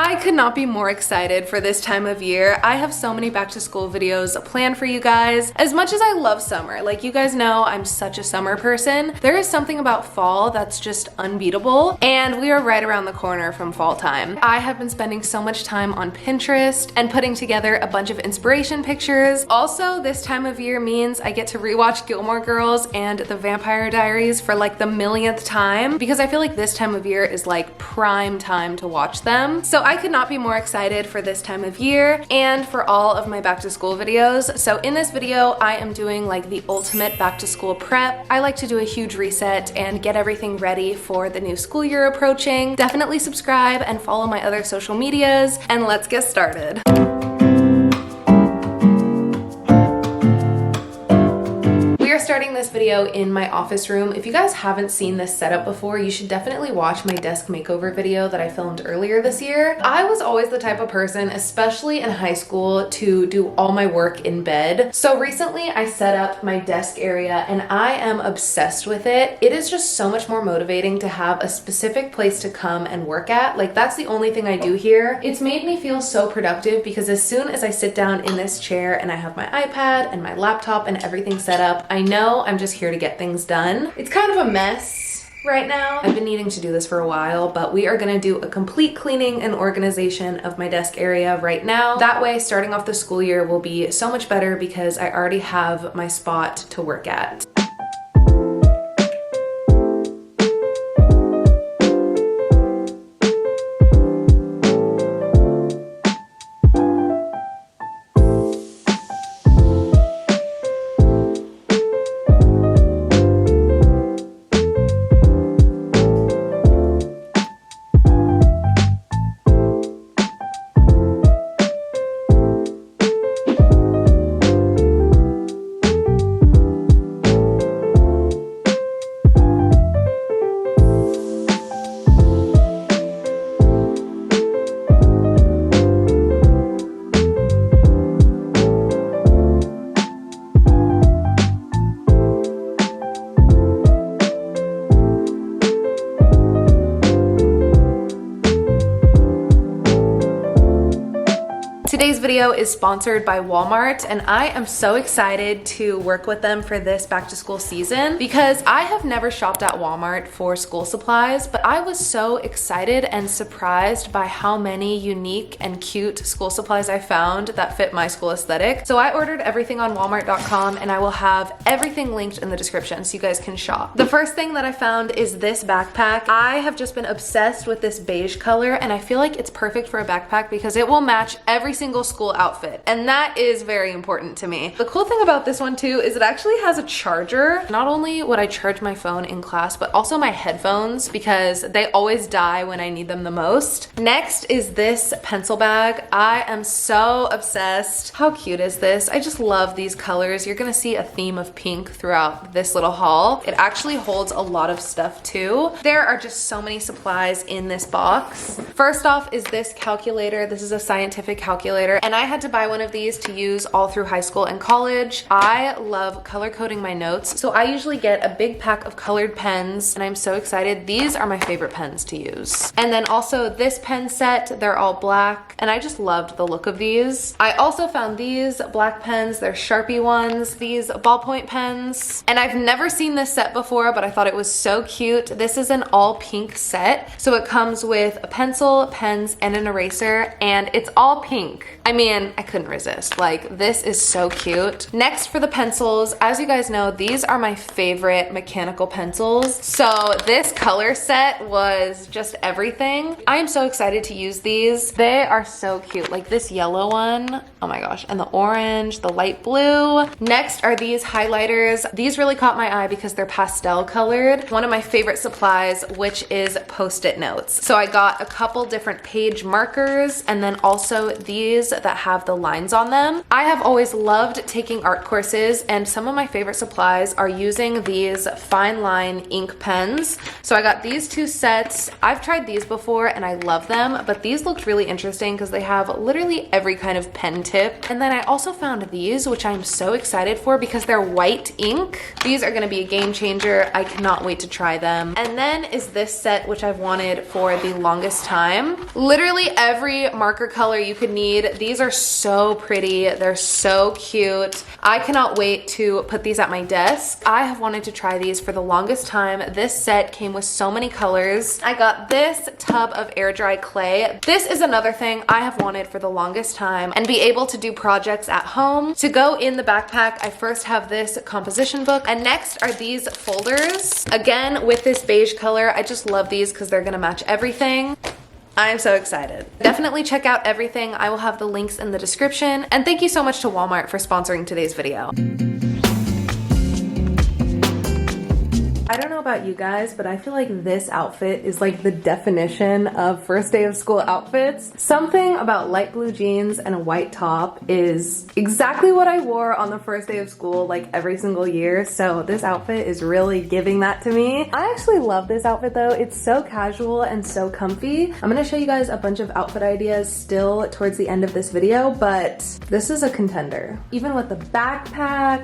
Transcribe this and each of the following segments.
I could not be more excited for this time of year. I have so many back to school videos planned for you guys. As much as I love summer, like you guys know, I'm such a summer person, there is something about fall that's just unbeatable, and we are right around the corner from fall time. I have been spending so much time on Pinterest and putting together a bunch of inspiration pictures. Also, this time of year means I get to rewatch Gilmore Girls and The Vampire Diaries for like the millionth time, because I feel like this time of year is like prime time to watch them. So I could not be more excited for this time of year and for all of my back to school videos. So in this video, I am doing like the ultimate back to school prep. I like to do a huge reset and get everything ready for the new school year approaching. Definitely subscribe and follow my other social medias, and let's get started. Starting this video in my office room. If you guys haven't seen this setup before, you should definitely watch my desk makeover video that I filmed earlier this year. I was always the type of person, especially in high school, to do all my work in bed. So recently I set up my desk area and I am obsessed with it. It is just so much more motivating to have a specific place to come and work at. Like, that's the only thing I do here. It's made me feel so productive because as soon as I sit down in this chair and I have my iPad and my laptop and everything set up, I know I'm just here to get things done. It's kind of a mess right now. I've been needing to do this for a while, but we are gonna do a complete cleaning and organization of my desk area right now. That way, starting off the school year will be so much better because I already have my spot to work at. Today's video is sponsored by Walmart, and I am so excited to work with them for this back to school season because I have never shopped at Walmart for school supplies, but I was so excited and surprised by how many unique and cute school supplies I found that fit my school aesthetic. So I ordered everything on walmart.com, and I will have everything linked in the description so you guys can shop. The first thing that I found is this backpack. I have just been obsessed with this beige color, and I feel like it's perfect for a backpack because it will match every single school outfit, and that is very important to me. The cool thing about this one too is it actually has a charger. Not only would I charge my phone in class, but also my headphones because they always die when I need them the most. Next is this pencil bag. I am so obsessed. How cute is this? I just love these colors. You're gonna see a theme of pink throughout this little haul. It actually holds a lot of stuff too. There are just so many supplies in this box. First off is this calculator. This is a scientific calculator, and I had to buy one of these to use all through high school and college. I love color coding my notes, so I usually get a big pack of colored pens, and I'm so excited. These are my favorite pens to use. And then also this pen set, they're all black, and I just loved the look of these. I also found these black pens. They're Sharpie ones, these ballpoint pens, and I've never seen this set before, but I thought it was so cute. This is an all pink set, so it comes with a pencil, pens, and an eraser, and it's all pink. I mean, I couldn't resist. Like, this is so cute. Next, for the pencils, as you guys know, these are my favorite mechanical pencils. So this color set was just everything. I am so excited to use these. They are so cute. Like this yellow one, oh my gosh, and the orange, the light blue. Next are these highlighters. These really caught my eye because they're pastel colored. One of my favorite supplies, which is Post-it notes. So I got a couple different page markers, and then also these these that have the lines on them. I have always loved taking art courses, and some of my favorite supplies are using these fine line ink pens. So I got these two sets. I've tried these before and I love them, but these looked really interesting because they have literally every kind of pen tip. And then I also found these, which I'm so excited for because they're white ink. These are gonna be a game changer. I cannot wait to try them. And then is this set, which I've wanted for the longest time. Literally every marker color you could need. These are so pretty. They're so cute. I cannot wait to put these at my desk. I have wanted to try these for the longest time. This set came with so many colors. I got this tub of air dry clay. This is another thing I have wanted for the longest time, and be able to do projects at home. To go in the backpack, I first have this composition book, and next are these folders. Again, with this beige color, I just love these because they're gonna match everything. I am so excited. Definitely check out everything. I will have the links in the description. And thank you so much to Walmart for sponsoring today's video. I don't know about you guys, but I feel like this outfit is like the definition of first day of school outfits. Something about light blue jeans and a white top is exactly what I wore on the first day of school like every single year. So this outfit is really giving that to me. I actually love this outfit though. It's so casual and so comfy. I'm gonna show you guys a bunch of outfit ideas still towards the end of this video, but this is a contender. Even with the backpack.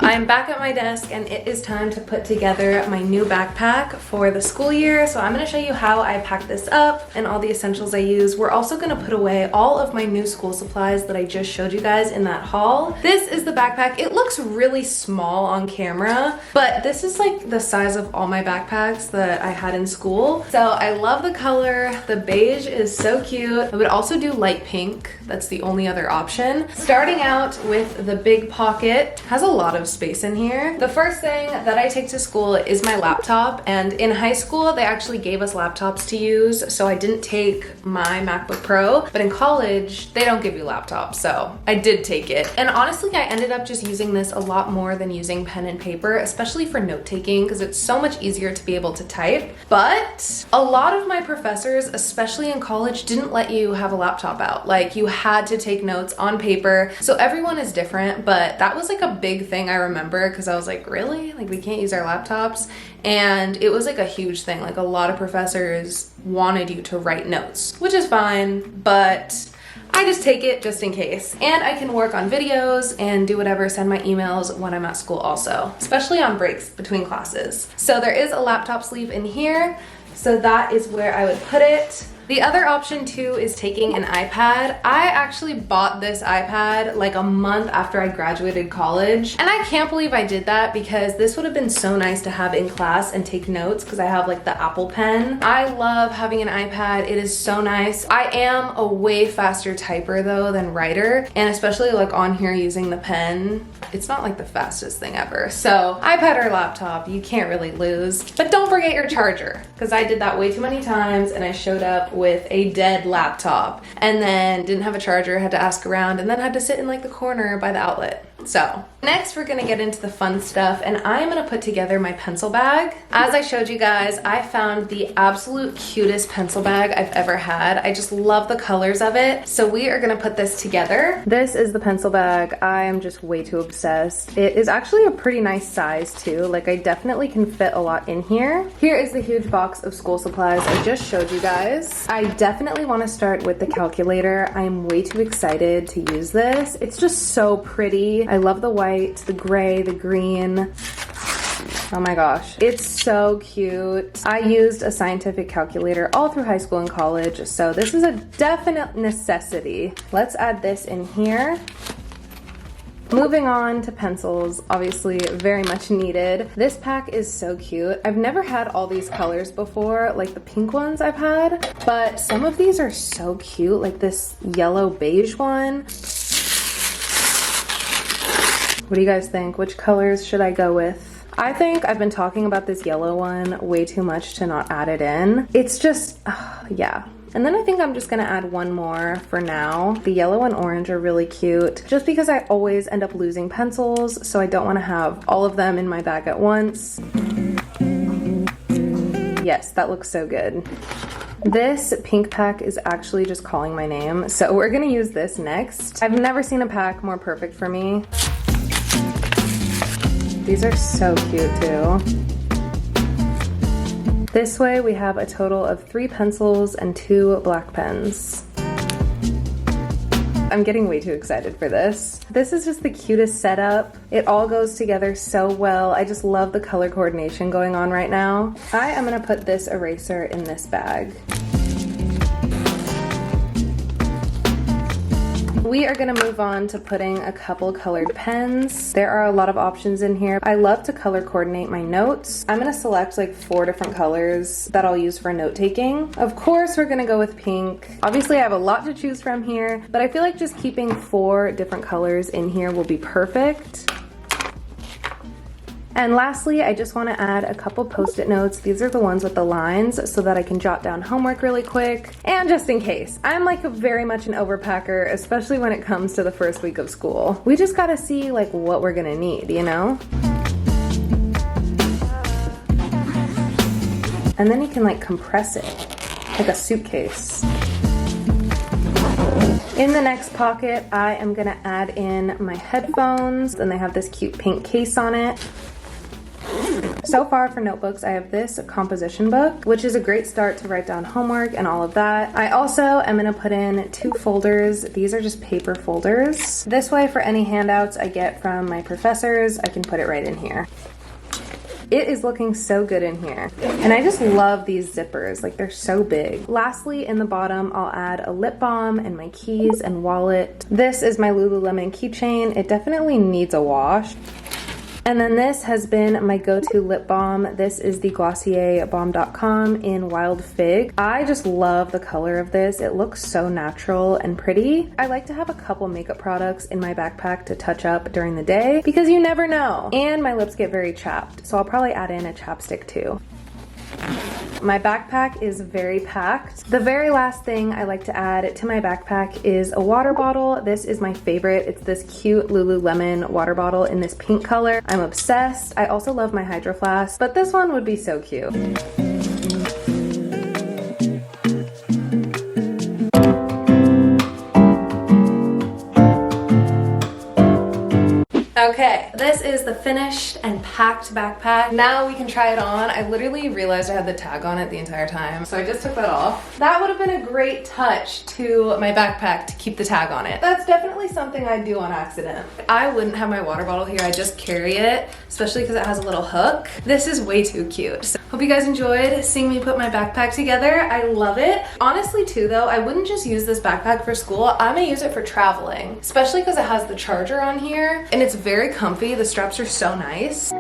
I'm back at my desk and it is time to put together my new backpack for the school year. So I'm going to show you how I pack this up and all the essentials I use. We're also going to put away all of my new school supplies that I just showed you guys in that haul. This is the backpack. It looks really small on camera, but this is like the size of all my backpacks that I had in school. So I love the color. The beige is so cute. I would also do light pink. That's the only other option. Starting out with the big pocket. Has a lot of space in here. The first thing that I take to school is my laptop, and in high school they actually gave us laptops to use, so I didn't take my MacBook Pro, but in college they don't give you laptops, so I did take it. And honestly, I ended up just using this a lot more than using pen and paper, especially for note-taking, because it's so much easier to be able to type. But a lot of my professors, especially in college, didn't let you have a laptop out. Like, you had to take notes on paper, so everyone is different, but that was like a big thing I remember, because I was like, really? Like, we can't use our laptops? And it was like a huge thing. Like, a lot of professors wanted you to write notes, which is fine, but I just take it just in case. And I can work on videos and do whatever, send my emails when I'm at school also, especially on breaks between classes. So there is a laptop sleeve in here, so that is where I would put it. The other option too is taking an iPad. I actually bought this iPad like a month after I graduated college, and I can't believe I did that because this would have been so nice to have in class and take notes, because I have like the Apple Pen. I love having an iPad. It is so nice. I am a way faster typer though than writer, and especially like on here using the pen, it's not like the fastest thing ever. So iPad or laptop, you can't really lose. But don't forget your charger, because I did that way too many times and I showed up with a dead laptop and then didn't have a charger, had to ask around, and then had to sit in like the corner by the outlet. So next we're gonna get into the fun stuff, and I'm gonna put together my pencil bag. As I showed you guys, I found the absolute cutest pencil bag I've ever had. I just love the colors of it. So we are gonna put this together. This is the pencil bag. I am just way too obsessed. It is actually a pretty nice size too. Like, I definitely can fit a lot in here. Here is the huge box of school supplies I just showed you guys. I definitely wanna start with the calculator. I am way too excited to use this. It's just so pretty. I love the white, the gray, the green. Oh my gosh, it's so cute. I used a scientific calculator all through high school and college, so this is a definite necessity. Let's add this in here. Moving on to pencils, obviously very much needed. This pack is so cute. I've never had all these colors before, like the pink ones I've had, but some of these are so cute, like this yellow beige one. What do you guys think? Which colors should I go with? I think I've been talking about this yellow one way too much to not add it in. It's just, yeah. And then I think I'm just gonna add one more for now. The yellow and orange are really cute, just because I always end up losing pencils, so I don't wanna have all of them in my bag at once. Yes, that looks so good. This pink pack is actually just calling my name, so we're gonna use this next. I've never seen a pack more perfect for me. These are so cute too. This way we have a total of 3 pencils and 2 black pens. I'm getting way too excited for this. This is just the cutest setup. It all goes together so well. I just love the color coordination going on right now. I am gonna put this eraser in this bag. We are gonna move on to putting a couple colored pens. There are a lot of options in here. I love to color coordinate my notes. I'm gonna select like 4 different colors that I'll use for note taking. Of course, we're gonna go with pink. Obviously, I have a lot to choose from here, but I feel like just keeping 4 different colors in here will be perfect. And lastly, I just want to add a couple post-it notes. These are the ones with the lines so that I can jot down homework really quick. And just in case, I'm like very much an overpacker, especially when it comes to the first week of school. We just gotta see like what we're gonna need, you know? And then you can like compress it like a suitcase. In the next pocket, I am gonna add in my headphones, and they have this cute pink case on it. So far for notebooks, I have this composition book, which is a great start to write down homework and all of that. I also am gonna put in 2 folders. These are just paper folders. This way, for any handouts I get from my professors, I can put it right in here. It is looking so good in here. And I just love these zippers, like they're so big. Lastly, in the bottom, I'll add a lip balm and my keys and wallet. This is my Lululemon keychain. It definitely needs a wash. And then this has been my go-to lip balm. This is the Glossier Balm.com in Wild Fig. I just love the color of this. It looks so natural and pretty. I like to have a couple makeup products in my backpack to touch up during the day because you never know. And my lips get very chapped, so I'll probably add in a chapstick too. My backpack is very packed. The very last thing I like to add to my backpack is a water bottle. This is my favorite. It's this cute Lululemon water bottle in this pink color. I'm obsessed. I also love my Hydro Flask, but this one would be so cute. Okay, this is the finished and packed backpack. Now we can try it on. I literally realized I had the tag on it the entire time, so I just took that off. That would have been a great touch to my backpack to keep the tag on it. That's definitely something I do on accident. I wouldn't have my water bottle here. I just carry it, especially because it has a little hook. This is way too cute. So, hope you guys enjoyed seeing me put my backpack together. I love it. Honestly too though, I wouldn't just use this backpack for school. I'm gonna use it for traveling, especially because it has the charger on here and it's very comfy. The straps are so nice.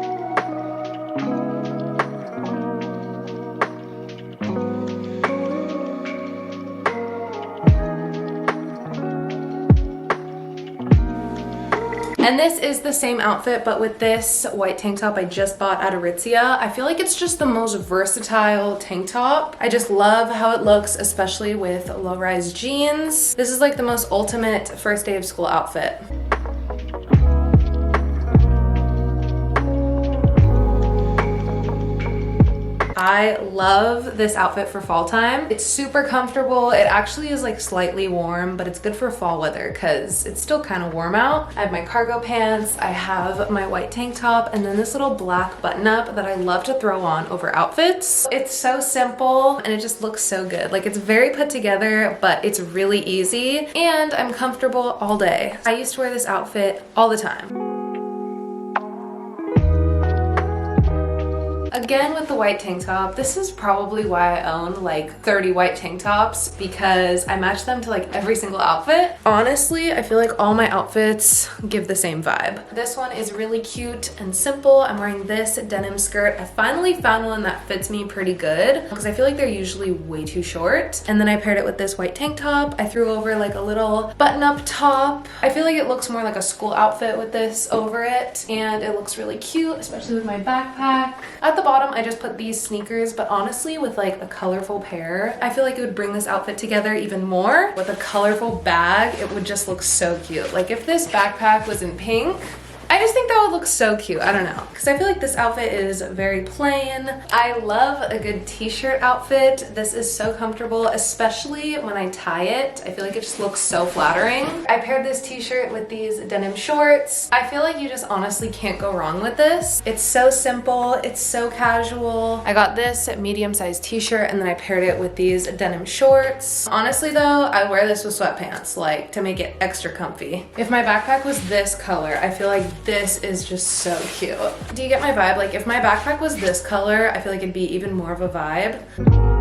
And this is the same outfit, but with this white tank top I just bought at Aritzia. I feel like it's just the most versatile tank top. I just love how it looks, especially with low-rise jeans. This is like the most ultimate first day of school outfit. I love this outfit for fall time. It's super comfortable. It actually is like slightly warm, but it's good for fall weather because it's still kind of warm out. I have my cargo pants, I have my white tank top, and then this little black button up that I love to throw on over outfits. It's so simple and it just looks so good. Like it's very put together, but it's really easy and I'm comfortable all day. I used to wear this outfit all the time. Again with the white tank top, this is probably why I own like 30 white tank tops because I match them to like every single outfit. Honestly, I feel like all my outfits give the same vibe. This one is really cute and simple. I'm wearing this denim skirt. I finally found one that fits me pretty good because I feel like they're usually way too short. And then I paired it with this white tank top. I threw over like a little button-up top. I feel like it looks more like a school outfit with this over it, and it looks really cute, especially with my backpack. At the bottom, I just put these sneakers, but honestly with like a colorful pair, I feel like it would bring this outfit together even more. With a colorful bag, it would just look so cute. Like if this backpack was in pink, I just think that would look so cute. I don't know, because I feel like this outfit is very plain. I love a good t-shirt outfit. This is so comfortable, especially when I tie it. I feel like it just looks so flattering. I paired this t-shirt with these denim shorts. I feel like you just honestly can't go wrong with this. It's so simple, it's so casual. I got this medium-sized t-shirt and then I paired it with these denim shorts. Honestly though, I wear this with sweatpants, like to make it extra comfy. If my backpack was this color, I feel like this is just so cute. Do you get my vibe? Like if my backpack was this color, I feel like it'd be even more of a vibe.